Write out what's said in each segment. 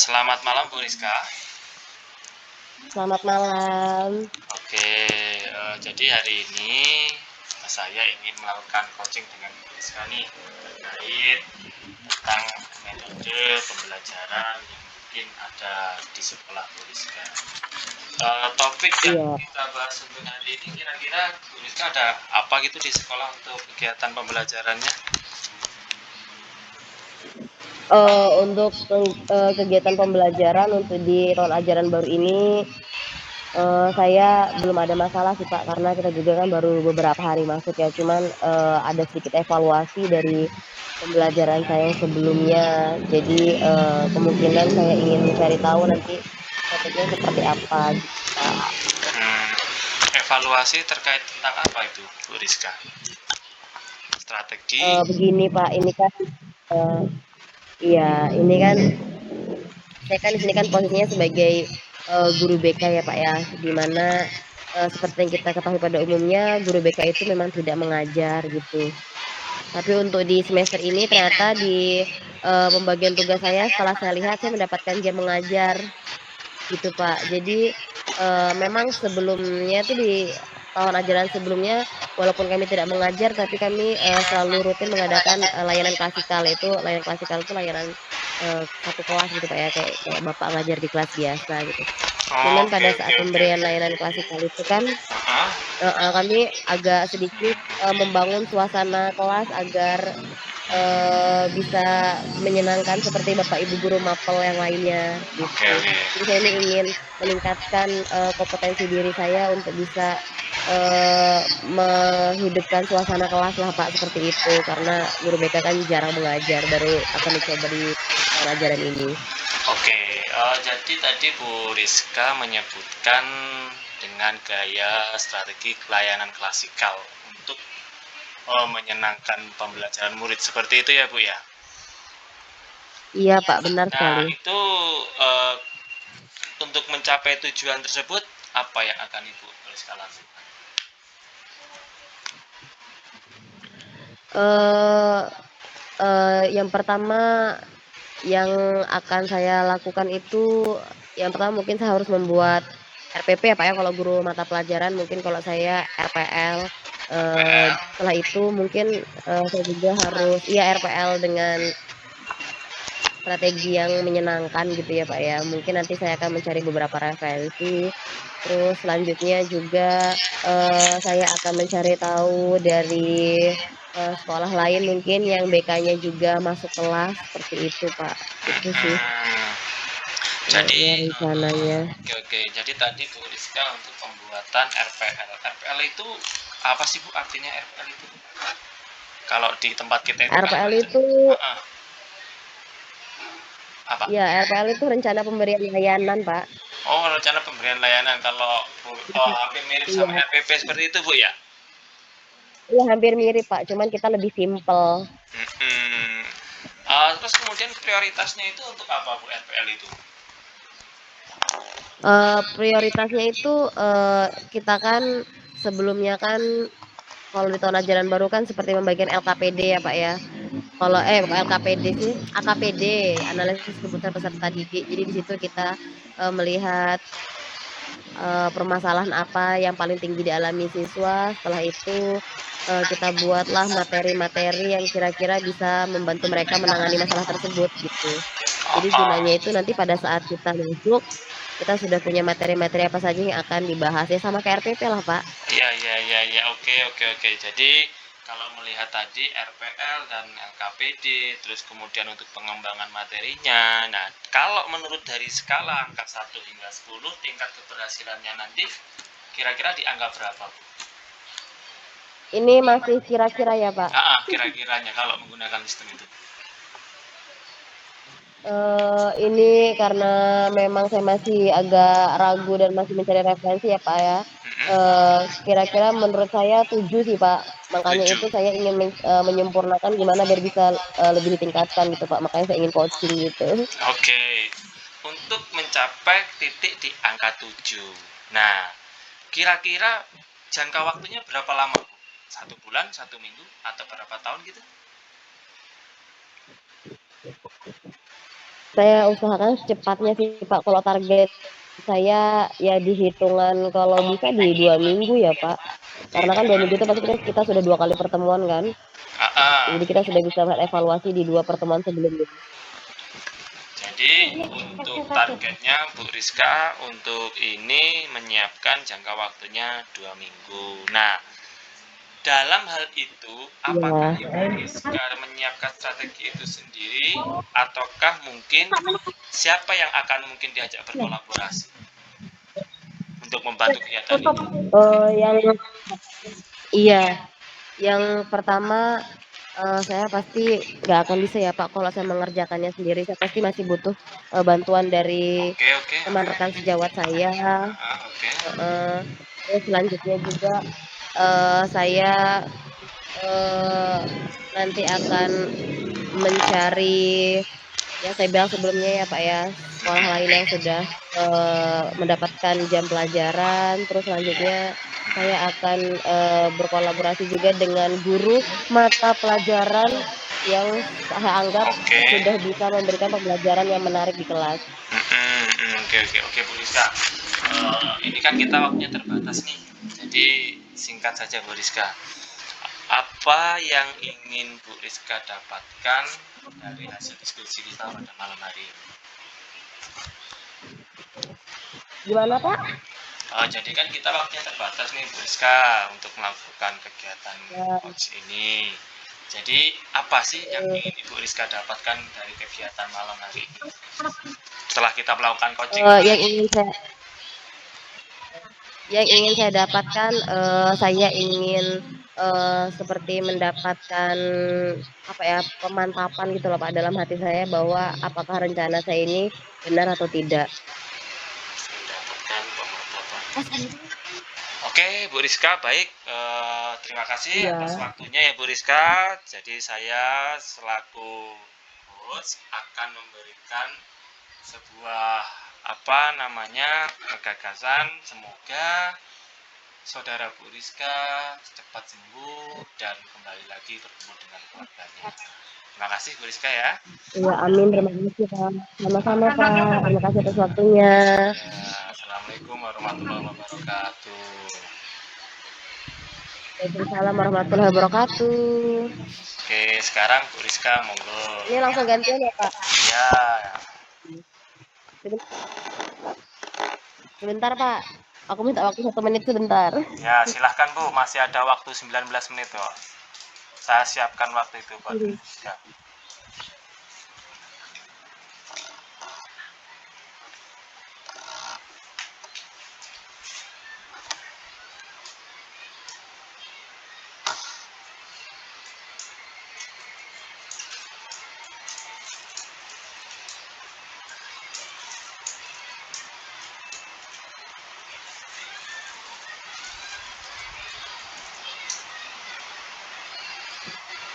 Selamat malam Bu Rizka. Selamat malam. Oke, jadi hari ini saya ingin melakukan coaching dengan Bu Rizka nih terkait tentang metode pembelajaran yang mungkin ada di sekolah Bu Rizka. Topik yang Iya, kita bahas untuk hari ini kira-kira Bu Rizka ada apa gitu di sekolah untuk kegiatan pembelajarannya? untuk kegiatan pembelajaran untuk di tahun ajaran baru ini, saya belum ada masalah sih Pak, karena kita juga kan baru beberapa hari masuk ya. Cuman ada sedikit evaluasi dari pembelajaran saya yang sebelumnya. Jadi kemungkinan saya ingin mencari tahu nanti topiknya seperti apa gitu Pak. Hmm, evaluasi terkait tentang apa itu Bu Rizka? Strategi. Begini Pak, ini kan eh, iya ini kan saya kan di sini kan posisinya sebagai guru BK ya Pak ya, di mana seperti yang kita ketahui pada umumnya guru BK itu memang tidak mengajar gitu. Tapi untuk di semester ini ternyata di pembagian tugas saya setelah saya lihat saya mendapatkan jam mengajar gitu Pak. Jadi memang sebelumnya itu di tahun ajaran sebelumnya walaupun kami tidak mengajar tapi kami selalu rutin mengadakan layanan klasikal. Itu layanan klasikal itu layanan satu kelas gitu Pak ya, kayak kayak Bapak ngajar di kelas biasa gitu. Cuman Oke, pada oke, saat oke, pemberian oke. layanan klasikal itu kan Heeh. kami agak sedikit membangun suasana kelas agar bisa menyenangkan seperti Bapak Ibu guru mapel yang lainnya Oke, gitu. oke. Jadi saya ini ingin meningkatkan kompetensi diri saya untuk bisa menghidupkan suasana kelas lah Pak seperti itu, karena guru BK kan jarang mengajar, baru akan dicoba di tahun ajaran ini. Oke, jadi tadi Bu Rizka menyebutkan dengan gaya strategi pelayanan klasikal untuk menyenangkan pembelajaran murid seperti itu ya Bu ya. Iya Pak, benar Nah sekali. itu eh, untuk mencapai tujuan tersebut apa yang akan Ibu Rizka lakukan? eh yang pertama yang akan saya lakukan itu, yang pertama mungkin saya harus membuat RPP ya Pak ya, kalau guru mata pelajaran, mungkin kalau saya RPL, RPL. setelah itu mungkin, saya juga harus iya RPL dengan strategi yang menyenangkan gitu ya Pak ya. Mungkin nanti saya akan mencari beberapa referensi, terus selanjutnya juga, saya akan mencari tahu dari, sekolah lain mungkin yang BK-nya juga masuk kelas, seperti itu Pak. Itu sih Hmm, jadi kayaknya rencananya. oke, oke. Jadi tadi Bu Rizka untuk pembuatan RPL. RPL itu apa sih Bu artinya RPL itu? Kalau di tempat kita itu kan RPL itu apa? ya RPL itu rencana pemberian layanan Pak. Oh, rencana pemberian layanan. Kalau hampir mirip sama Iya RPP seperti itu Bu ya? iya hampir mirip Pak, cuman kita lebih simpel. Hmm. Terus kemudian prioritasnya itu untuk apa Bu RPL itu? Prioritasnya itu, kita kan sebelumnya kan kalau di tahun ajaran baru kan seperti membagikan LKPD ya, Pak, ya. Kalau bukan LKPD sih, AKPD, analisis kebutuhan peserta didik. Jadi di situ kita, melihat, permasalahan apa yang paling tinggi dialami siswa, setelah itu, kita buatlah materi-materi yang kira-kira bisa membantu mereka menangani masalah tersebut, gitu. Oh, Jadi gunanya itu nanti pada saat kita masuk, kita sudah punya materi-materi apa saja yang akan dibahas, ya sama kayak RPP lah, Pak. iya, iya, iya, iya. Oke, oke, oke. Jadi kalau melihat tadi RPL dan LKPD, terus kemudian untuk pengembangan materinya. Nah, kalau menurut dari skala angka 1 hingga 10, tingkat keberhasilannya nanti kira-kira di angka berapa, Bu? Ini masih kira-kira ya, Pak. Kira-kiranya kalau menggunakan sistem itu. Ini karena memang saya masih agak ragu dan masih mencari referensi ya, Pak, ya. Kira-kira menurut saya 7 sih, Pak. Makanya 7. itu saya ingin menyempurnakan gimana biar bisa, lebih ditingkatkan gitu, Pak. Makanya saya ingin coaching gitu. Oke. Untuk mencapai titik di angka 7. Nah, kira-kira jangka waktunya berapa lama, Bu? 1 bulan, 1 minggu, atau berapa tahun gitu? Saya usahakan secepatnya sih Pak, kalau target saya ya di hitungan kalau bisa di 2 minggu ya Pak. Di Karena kan 2 minggu itu pasti kita sudah 2 kali pertemuan kan. Ah, ah. Jadi kita sudah bisa melihat evaluasi di 2 pertemuan sebelumnya. Jadi untuk targetnya Bu Rizka untuk ini menyiapkan jangka waktunya 2 minggu. Nah, dalam hal itu, apakah Iya. Ibu Rizka menyiapkan strategi itu sendiri, ataukah mungkin siapa yang akan mungkin diajak berkolaborasi untuk membantu kegiatan ini? Yang iya, yang pertama, saya pasti nggak akan bisa ya Pak kalau saya mengerjakannya sendiri. Saya pasti masih butuh, bantuan dari Oke, oke, teman oke. rekan sejawat saya, Oke. heeh. Terus selanjutnya juga, saya, eee, nanti akan mencari yang saya bilang sebelumnya ya Pak ya, sekolah lain yang sudah, mendapatkan jam pelajaran, terus selanjutnya saya akan, berkolaborasi juga dengan guru mata pelajaran yang saya anggap Oke. sudah bisa memberikan pembelajaran yang menarik di kelas. Oke, oke, oke, Bu Rizka. Ini kan kita waktunya terbatas nih, jadi singkat saja Bu Rizka. Apa yang ingin Bu Rizka dapatkan dari hasil diskusi kita pada malam hari ini? Gimana Pak? Jadi kan kita waktunya terbatas nih Bu Rizka untuk melakukan kegiatan Ya, coach ini. Jadi apa sih yang ingin Ibu Rizka dapatkan dari kegiatan malam hari ini? Setelah kita melakukan coaching eee, ini. yang ingin saya yang ingin saya dapatkan, saya ingin, seperti mendapatkan, apa ya, pemantapan gitu loh Pak, dalam hati saya bahwa apakah rencana saya ini benar atau tidak. Mendapatkan pemantapan. Oke, Bu Rizka, baik. Terima kasih atas Iya. waktunya ya, Bu Rizka. Jadi saya selaku host akan memberikan sebuah apa namanya gagasan. Semoga saudara Bu Rizka cepat sembuh dan kembali lagi bertemu dengan keluarganya. Terima kasih Bu Rizka ya. Iya, amin, terima kasih Pak. Sama-sama Pak, terima kasih atas waktunya. Ya, Assalamualaikum warahmatullahi wabarakatuh. Waalaikumsalam warahmatullahi wabarakatuh. Oke, sekarang Bu Rizka monggo. Ini langsung gantian ya Pak? Ya, Sebentar Pak, aku minta waktu 1 menit sebentar. ya silahkan Bu, masih ada waktu 19 menit kok. Saya siapkan waktu itu buat Bu Rizka.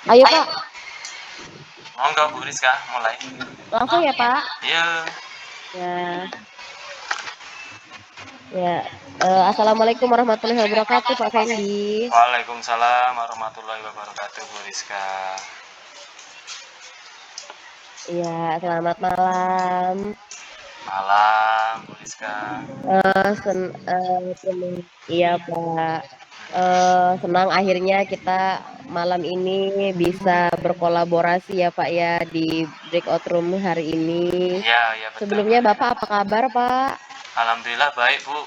Ayo Pak, Monggo Bu Rizka, mulai. langsung ya Pak? Iya. Ya. Ya, assalamualaikum warahmatullahi wabarakatuh, Pak Fendi. Waalaikumsalam warahmatullahi wabarakatuh Bu Rizka. Iya, selamat malam. Malam Bu Rizka. Iya Pak. Senang akhirnya kita malam ini bisa berkolaborasi ya Pak ya di breakout room hari ini. Iya, iya betul Bu. Sebelumnya Bapak apa kabar Pak? Alhamdulillah baik Bu.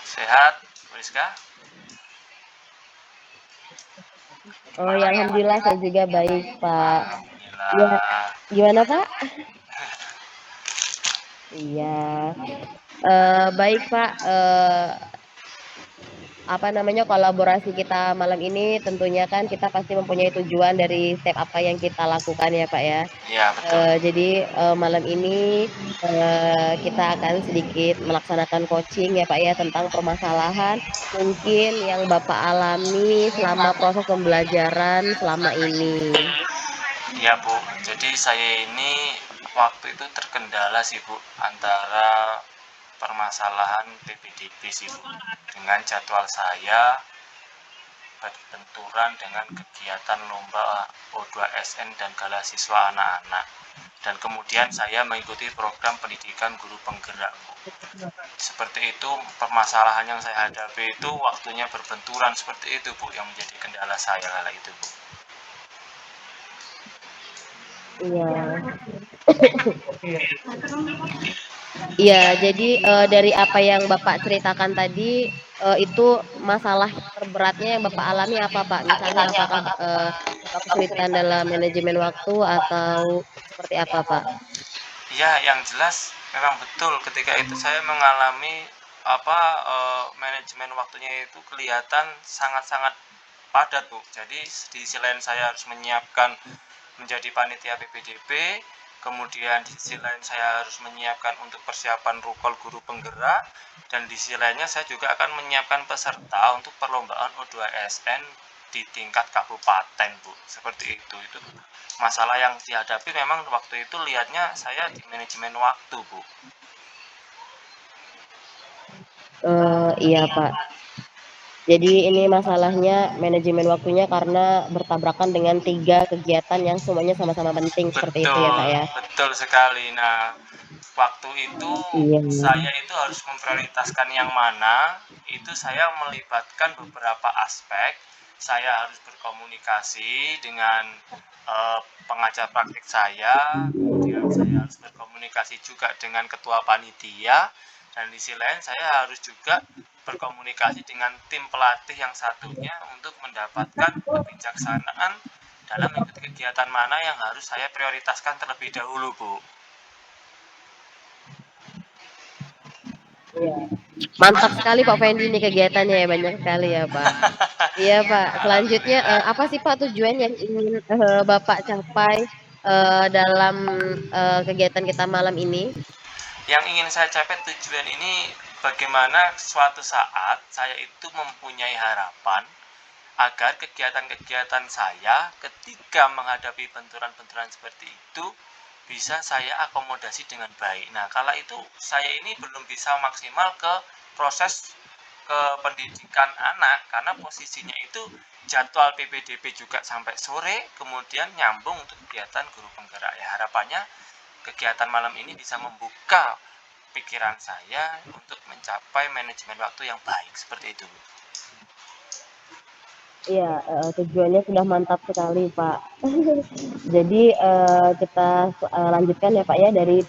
Sehat Bu Rizka? Oh ya, alhamdulillah saya juga baik Pak. Ya, Alhamdulillah. gimana Pak? Iya. Baik Pak, apa namanya, kolaborasi kita malam ini tentunya kan kita pasti mempunyai tujuan dari step apa yang kita lakukan ya, Pak, ya. Iya betul. Jadi, malam ini, kita akan sedikit melaksanakan coaching ya, Pak, ya, tentang permasalahan mungkin yang Bapak alami selama proses pembelajaran selama ini. Iya Bu, jadi saya ini waktu itu terkendala sih Bu antara permasalahan PPDB sih Bu dengan jadwal saya berbenturan dengan kegiatan lomba O2SN dan Gala Siswa anak-anak. Dan kemudian saya mengikuti program pendidikan guru penggerak, Bu. Seperti itu permasalahan yang saya hadapi itu waktunya berbenturan seperti itu, Bu, yang menjadi kendala saya kala itu, Bu. Iya. Iya, jadi dari apa yang Bapak ceritakan tadi itu masalah terberatnya yang Bapak alami apa, Pak? Misalnya apakah Bapak kesulitan dalam manajemen waktu atau seperti apa, Pak? Ya, yang jelas memang betul ketika itu saya mengalami manajemen waktunya itu kelihatan sangat-sangat padat, Bu. Jadi di sisi lain saya harus menyiapkan menjadi panitia PPDB, kemudian di sisi lain saya harus menyiapkan untuk persiapan rukol guru penggerak, dan di sisi lainnya saya juga akan menyiapkan peserta untuk perlombaan O2SN di tingkat kabupaten, Bu. Seperti itu masalah yang dihadapi. Memang waktu itu lihatnya saya di manajemen waktu, Bu. Iya, Pak. Jadi ini masalahnya manajemen waktunya karena bertabrakan dengan 3 kegiatan yang semuanya sama-sama penting seperti itu ya, Betul, Pak, ya? betul sekali. Nah, waktu itu Iya. saya itu harus memprioritaskan yang mana, itu saya melibatkan beberapa aspek. Saya harus berkomunikasi dengan pengajar praktik saya, kemudian saya harus berkomunikasi juga dengan ketua panitia, dan di sisi lain saya harus juga berkomunikasi dengan tim pelatih yang satunya untuk mendapatkan kebijaksanaan dalam mengikuti kegiatan mana yang harus saya prioritaskan terlebih dahulu, Bu. Iya. Mantap sekali Pak Fendi ini kegiatannya ya, banyak sekali ya, Pak. Iya, Pak. Selanjutnya, Alhamdulillah. apa sih Pak tujuan yang ingin, Bapak capai, dalam, kegiatan kita malam ini? Yang ingin saya capai tujuan ini bagaimana suatu saat saya itu mempunyai harapan agar kegiatan-kegiatan saya ketika menghadapi benturan-benturan seperti itu bisa saya akomodasi dengan baik. Nah, kala itu saya ini belum bisa maksimal ke proses ke pendidikan anak karena posisinya itu jadwal PPDB juga sampai sore, kemudian nyambung untuk kegiatan guru penggerak. Ya, harapannya kegiatan malam ini bisa membuka pikiran saya untuk mencapai manajemen waktu yang baik seperti itu. Iya, tujuannya sudah mantap sekali, Pak. Jadi, kita lanjutkan ya, Pak, ya, dari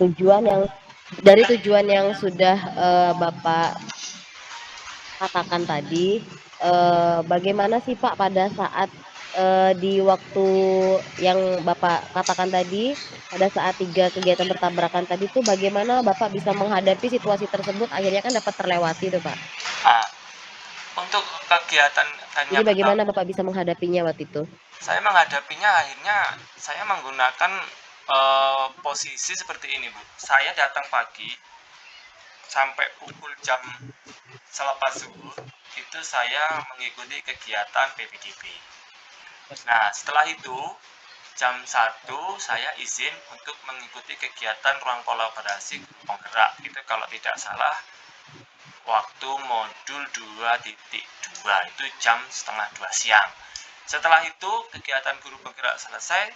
tujuan yang sudah, Bapak katakan tadi, bagaimana sih, Pak, pada saat, di waktu yang Bapak katakan tadi, pada saat 3 kegiatan bertabrakan tadi tuh bagaimana Bapak bisa menghadapi situasi tersebut akhirnya kan dapat terlewati tuh, Pak. Nah, untuk kegiatan Jadi yang bagaimana pertama, Bapak bisa menghadapinya waktu itu? saya menghadapinya akhirnya saya menggunakan posisi seperti ini, Bu. Saya datang pagi sampai pukul jam selepas zuhur itu saya mengikuti kegiatan PPDB. Nah, setelah itu jam 1 saya izin untuk mengikuti kegiatan ruang kolaborasi guru penggerak. Itu kalau tidak salah waktu modul 2.2 itu jam setengah 2 siang. Setelah itu kegiatan guru penggerak selesai.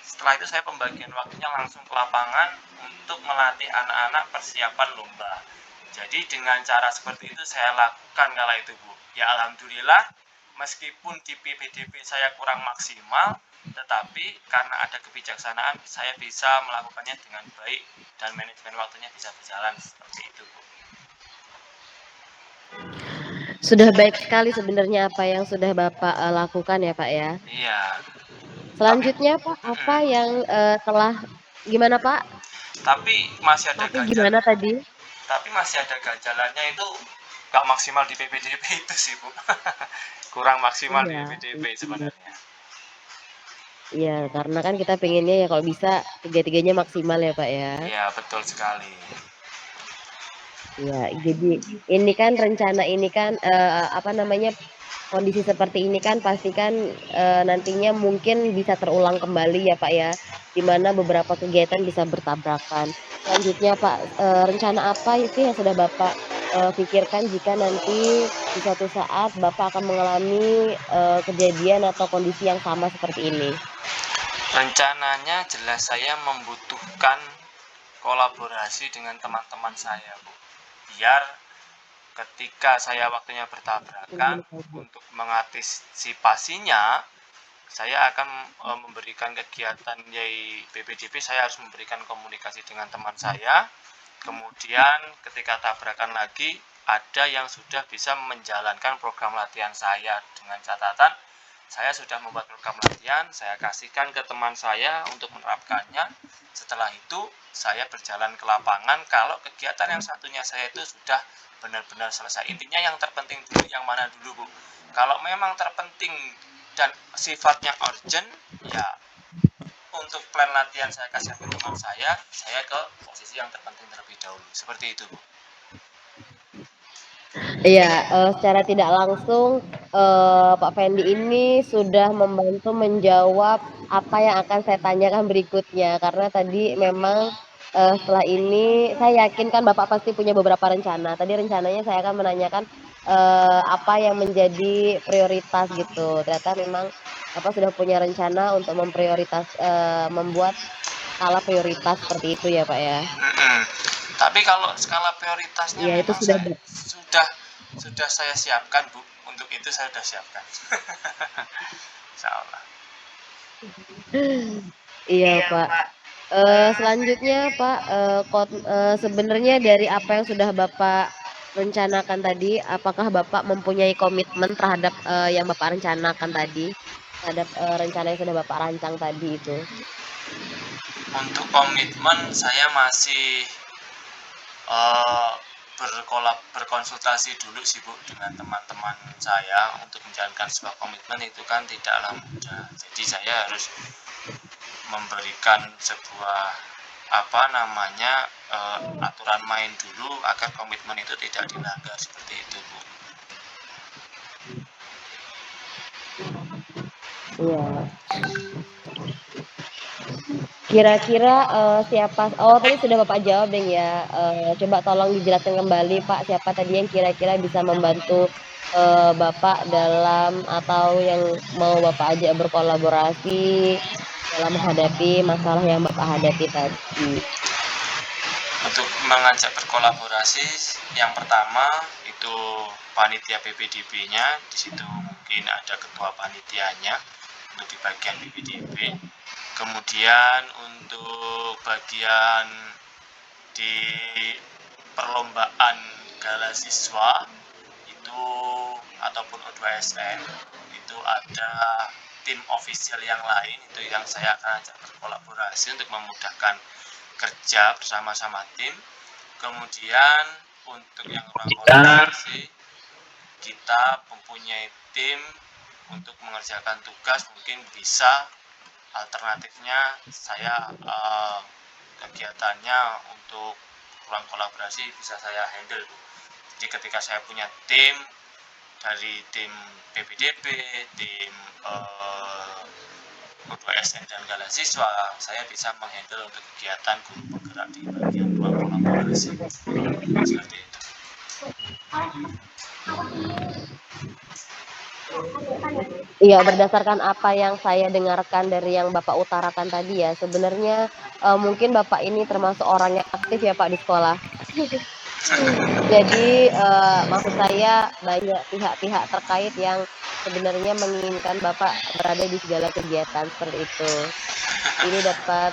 Setelah itu saya pembagian waktunya langsung ke lapangan untuk melatih anak-anak persiapan lomba. Jadi dengan cara seperti itu saya lakukan kala itu, Bu. Ya, alhamdulillah meskipun di PPDB saya kurang maksimal, tetapi karena ada kebijaksanaan saya bisa melakukannya dengan baik dan manajemen waktunya bisa berjalan seperti itu, Bu. Sudah baik sekali sebenarnya apa yang sudah Bapak, lakukan ya, Pak, ya. Iya, tapi Selanjutnya, Pak, apa yang, telah gimana, Pak? tapi masih ada Tapi ganjal, gimana tadi? tapi masih ada ganjalannya itu nggak maksimal di PPDB itu sih, Bu. Kurang maksimal di Iya, PPDB sebenarnya. iya, karena kan kita pengennya ya kalau bisa tiga-tiganya maksimal ya, Pak, ya. Iya, betul sekali. Iya, jadi ini kan rencana ini kan, apa namanya, kondisi seperti ini kan pasti kan, nantinya mungkin bisa terulang kembali ya, Pak, ya, di mana beberapa kegiatan bisa bertabrakan. Selanjutnya, Pak, rencana apa sih yang sudah Bapak pikirkan jika nanti di suatu saat Bapak akan mengalami, kejadian atau kondisi yang sama seperti ini? Rencananya jelas saya membutuhkan kolaborasi dengan teman-teman saya, Bu. Biar ketika saya waktunya bertabrakan, untuk mengantisipasinya, saya akan memberikan kegiatan yaitu PPDB, saya harus memberikan komunikasi dengan teman saya. Kemudian ketika tabrakan lagi, ada yang sudah bisa menjalankan program latihan saya dengan catatan saya sudah membuat program latihan, saya kasihkan ke teman saya untuk menerapkannya. Setelah itu saya berjalan ke lapangan. Kalau kegiatan yang satunya saya itu sudah benar-benar selesai. Intinya yang terpenting dulu yang mana dulu, Bu. Kalau memang terpenting dan sifatnya urgent, ya untuk plan latihan saya kasih ke teman saya ke posisi yang terpenting terlebih dahulu. Seperti itu, Bu. Iya, secara tidak langsung, Pak Fendi ini sudah membantu menjawab apa yang akan saya tanyakan berikutnya. Karena tadi memang, setelah ini saya yakin kan Bapak pasti punya beberapa rencana. Tadi rencananya saya akan menanyakan, apa yang menjadi prioritas gitu. Ternyata memang Bapak sudah punya rencana untuk membuat skala prioritas seperti itu ya, Pak, ya? Tapi kalau skala prioritasnya Iya, itu memang sudah sudah saya siapkan, Bu. Untuk itu saya sudah siapkan. Insya Allah. iya, Pak. Selanjutnya Pak, sebenarnya dari apa yang sudah Bapak rencanakan tadi, apakah Bapak mempunyai komitmen terhadap, yang Bapak rencanakan tadi? Terhadap, rencana yang sudah Bapak rancang tadi itu? Untuk komitmen saya masih uh, berkonsultasi dulu sih, Bu, dengan teman-teman saya untuk menjalankan sebuah komitmen itu kan tidaklah mudah. Jadi saya harus memberikan sebuah aturan main dulu agar komitmen itu tidak dilanggar, seperti itu, Bu. Iya. Kira-kira, tadi sudah Bapak jawab deh ya, coba tolong dijelaskan kembali Pak, siapa tadi yang kira-kira bisa membantu, Bapak dalam atau yang mau Bapak ajak berkolaborasi dalam menghadapi masalah yang Bapak hadapi tadi? Untuk mengajak berkolaborasi, yang pertama itu panitia PPDB-nya. Di situ mungkin ada ketua panitianya untuk di bagian PPDB. Kemudian untuk bagian di perlombaan gala siswa itu ataupun O2SN itu ada tim official yang lain, itu yang saya akan ajak berkolaborasi untuk memudahkan kerja bersama-sama tim. Kemudian untuk yang ruang kolaborasi, kita mempunyai tim untuk mengerjakan tugas. Mungkin bisa alternatifnya saya kegiatannya untuk ruang kolaborasi bisa saya handle. Jadi ketika saya punya tim dari tim PPDB, tim O2SN dan Gala Siswa, saya bisa menghandle untuk kegiatan guru penggerak di bagian ruang kolaborasi. Seperti itu. Iya, berdasarkan apa yang saya dengarkan dari yang Bapak utarakan tadi ya, sebenarnya, mungkin Bapak ini termasuk orang yang aktif ya Pak di sekolah. Jadi, maksud saya banyak pihak-pihak terkait yang sebenarnya menginginkan Bapak berada di segala kegiatan seperti itu. Ini dapat,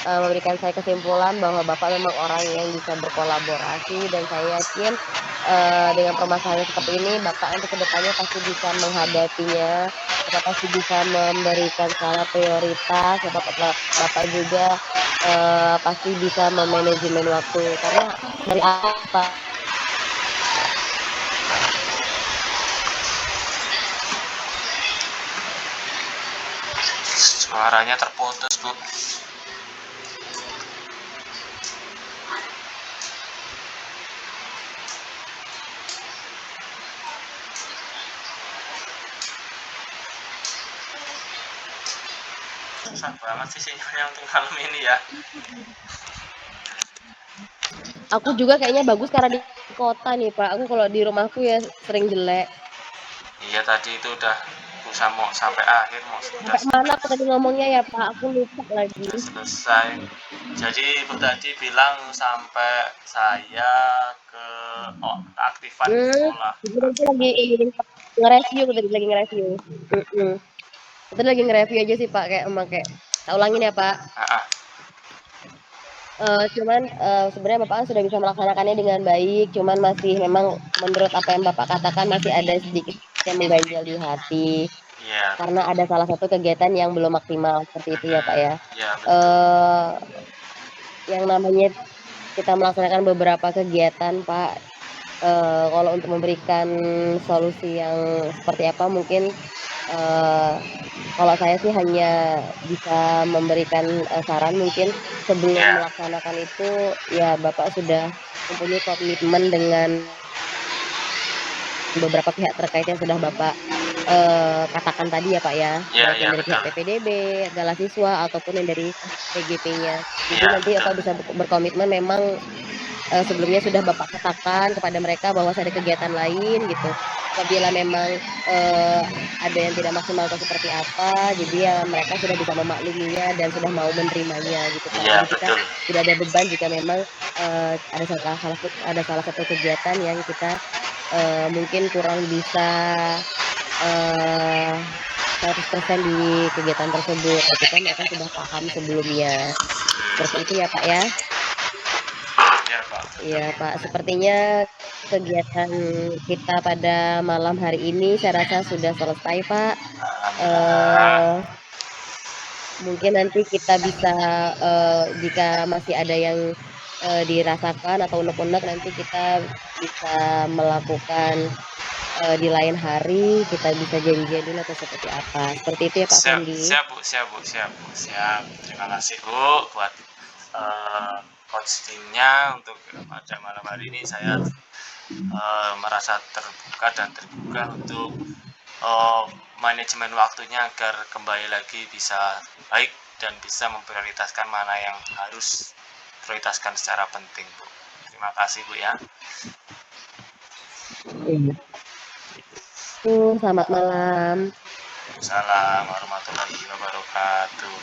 memberikan saya kesimpulan bahwa Bapak memang orang yang bisa berkolaborasi dan saya yakin, dengan permasalahan seperti ini Bapak nanti ke depannya pasti bisa menghadapinya, Bapak pasti bisa memberikan skala prioritas, Bapak juga, pasti bisa memanajemen waktu karena dari apa Suaranya terputus, Bu. Susah banget sih sinyalnya untuk malam ini ya. aku juga kayaknya bagus karena di kota nih Pak, aku kalau di rumahku ya sering jelek. Iya tadi itu udah usah mau sampai akhir mau Sampai mana aku tadi ngomongnya ya Pak, aku lupa lagi. sudah selesai. Jadi Ibu tadi bilang sampai saya ke aktifan di Hmm, sekolah. itu tadi lagi ini nge-review, aku tadi lagi nge-review. Mhm. Itu lagi nge-review aja sih Pak, kayak emang kayak saya ulangin ya Pak. Ah, Cuman, sebenarnya Bapak kan sudah bisa melaksanakannya dengan baik, cuman masih memang menurut apa yang Bapak katakan masih ada sedikit yang mengganjal di hati, iya karena betul. ada salah satu kegiatan yang belum maksimal, seperti itu ya Pak ya. Ya betul. Eee, yang namanya kita melaksanakan beberapa kegiatan Pak, kalau untuk memberikan solusi yang seperti apa mungkin, eee, kalau saya sih hanya bisa memberikan, saran mungkin sebelum Ya, melaksanakan itu ya Bapak sudah mempunyai komitmen dengan beberapa pihak terkait yang sudah Bapak, katakan tadi ya Pak ya, ya, baik yang ya dari pihak betul. PPDB, Galasiswa, ataupun yang dari PGP-nya. Jadi Ya nanti betul. Bapak bisa berkomitmen memang sebelumnya sudah Bapak katakan kepada mereka bahwa saya ada kegiatan lain gitu. Apabila memang, ada yang tidak maksimal atau seperti apa, jadi ya mereka sudah bisa memakluminya dan sudah mau menerimanya gitu, Pak. Iya Jadi kita betul. tidak ada beban jika memang, ada salah satu kegiatan yang kita, mungkin kurang bisa, eee, 100% di kegiatan tersebut, ketika mereka sudah paham sebelumnya. Seperti itu ya, Pak, ya? Ya Pak Iya, betul. Pak, sepertinya kegiatan kita pada malam hari ini saya rasa sudah selesai, Pak. Alhamdulillah. Eee, Mungkin nanti kita bisa, jika masih ada yang, dirasakan atau unek-unek nanti kita bisa melakukan, di lain hari, kita bisa janjian dulu atau seperti apa. Seperti itu ya, Pak Siap, Fendi? siap Bu, siap Bu, siap Bu, siap. Terima kasih Bu buat coachingnya untuk pada malam hari ini saya merasa terbuka dan tergugah untuk eh, manajemen waktunya agar kembali lagi bisa baik dan bisa memprioritaskan mana yang harus prioritaskan secara penting Bu. Terima kasih Bu ya. Iya. Selamat malam. Assalamualaikum warahmatullahi wabarakatuh.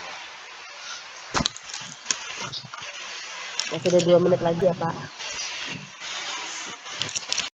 Masih ada 2 menit lagi ya, Pak.